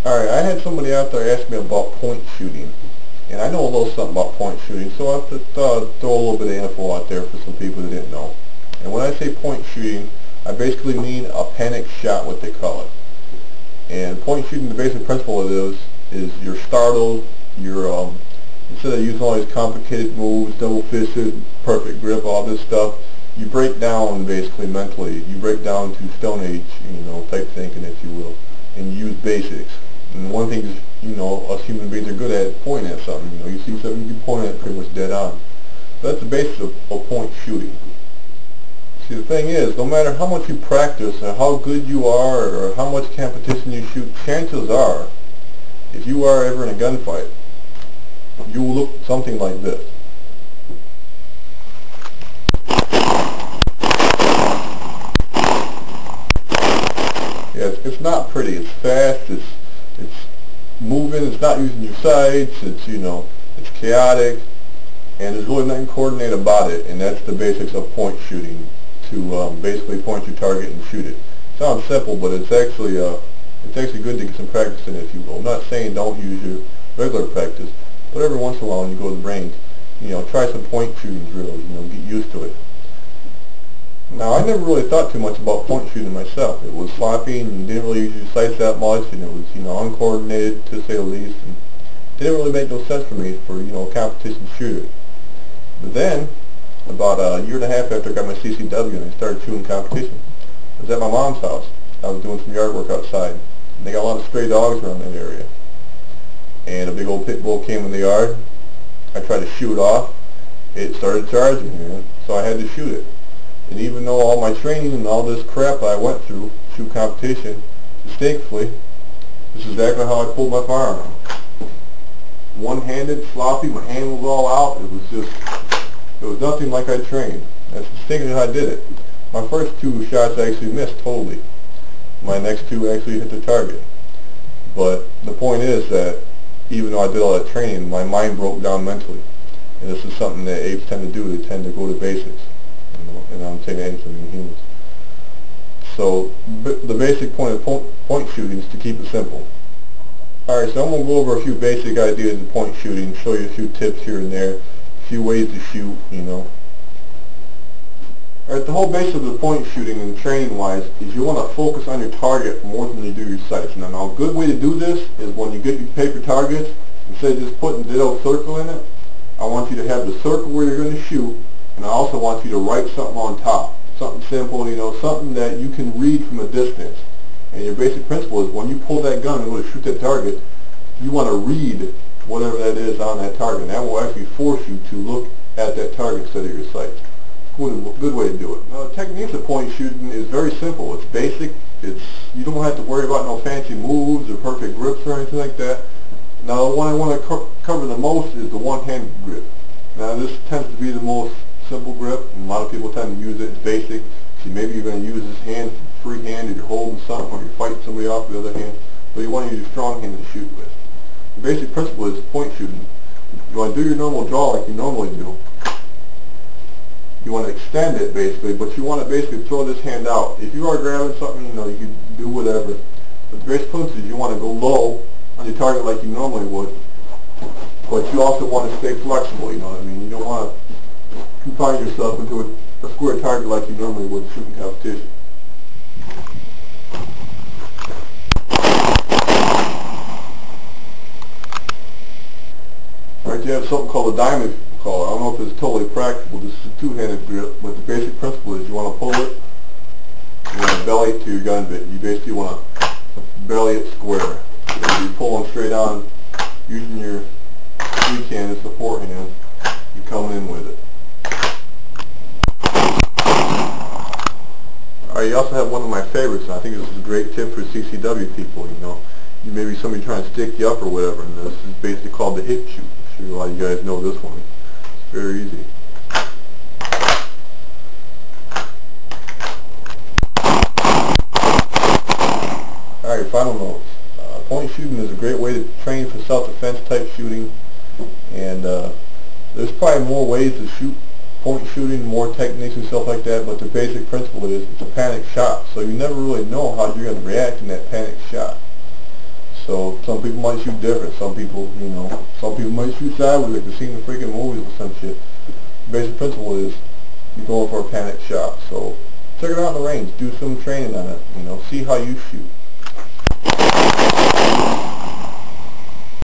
Alright, I had somebody out there ask me about point shooting. And I know a little something about point shooting, so I have to throw a little bit of info out there for some people that didn't know. And when I say point shooting, I basically mean a panic shot, what they call it. And point shooting, the basic principle of it is you're startled, you're, instead of using all these complicated moves, double fisted, perfect grip, all this stuff, you break down basically mentally. You break down to Stone Age, type thinking, if you will, and use basics. And one thing is, us human beings are good at pointing at something. You see something, you can point at it pretty much dead on. So that's the basis of point shooting. See, the thing is, no matter how much you practice or how good you are or how much competition you shoot, chances are, if you are ever in a gunfight, you will look something like this. Yeah, it's not pretty. It's fast. It's moving. It's not using your sights. It's chaotic, and there's really nothing coordinated about it. And that's the basics of point shooting. To basically point your target and shoot it. Sounds simple, but it's actually good to get some practice in, if you will. I'm not saying don't use your regular practice, but every once in a while when you go to the range, try some point shooting drills. Get used to it. Now, I never really thought too much about point shooting myself. It was sloppy, and you didn't really use your sights that much, and it was, uncoordinated, to say the least, and it didn't really make no sense for me for, a competition shooter. But then, about a year and a half after I got my CCW and I started shooting competition, I was at my mom's house. I was doing some yard work outside, and they got a lot of stray dogs around that area. And a big old pit bull came in the yard. I tried to shoot off. It started charging, so I had to shoot it. And even though all my training and all this crap I went through, shoot competition, distinctly, this is exactly how I pulled my firearm. One-handed, sloppy, my hand was all out. It was nothing like I trained. That's distinctly how I did it. My first two shots I actually missed totally. My next two actually hit the target. But the point is that even though I did all that training, my mind broke down mentally. And this is something that apes tend to do. They tend to go to basics. And I'm saying apes, I mean humans. So the basic point of point shooting is to keep it simple. Alright, so I'm going to go over a few basic ideas of point shooting, show you a few tips here and there, a few ways to shoot, Alright, the whole basis of the point shooting and training-wise is you want to focus on your target more than you do your sights. Now, a good way to do this is when you get your paper targets, instead of just putting a ditto circle in it, I want you to have the circle where you're going to shoot, and I also want you to write something on top. Something simple, something that you can read from a distance. And your basic principle is when you pull that gun and go to shoot that target, you want to read whatever that is on that target. And that will actually force you to look at that target instead of your sights. Good way to do it. Now, the techniques of point shooting is very simple. It's basic. You don't have to worry about no fancy moves or perfect grips or anything like that. Now, the one I want to cover the most is the one-handed grip. Now, this tends to be the most simple grip, and a lot of people tend to use it. It's basic. So maybe you're going to use this hand free hand if you're holding something or you're fighting somebody off with the other hand, but you want to use your strong hand to shoot with. The basic principle is point shooting. You want to do your normal draw like you normally do. You want to extend it basically, but you want to basically throw this hand out. If you are grabbing something, you can do whatever. But the basic principle is you want to go low on your target like you normally would, but you also want to stay flexible, you know what I mean? You don't want to confine yourself into a square target like you normally would shooting competition. Alright, you have something called a diamond call. I don't know if it's totally practical. This is a two-handed grip, but the basic principle is you want to pull it, you want to belly it to your gun bit. You basically want to belly it square. So you're pulling straight on using your weak hand as support hand. You're coming in with it. Alright, you also have one of my favorites, and I think this is a great tip for CCW people, You maybe somebody trying to stick you up or whatever, and this is basically called the hip shoot. I'm sure a lot of you guys know this one. It's very easy. Alright, final notes. Point shooting is a great way to train for self-defense type shooting, and there's probably more ways to shoot point shooting, more techniques and stuff like that, but the basic principle is it's a panic shot, so you never really know how you're going to react in that panic shot. So some people might shoot different. Some people, some people might shoot sideways like they've seen the freaking movies or some shit. Basic principle is you're going for a panic shot. So check it out in the range. Do some training on it. See how you shoot.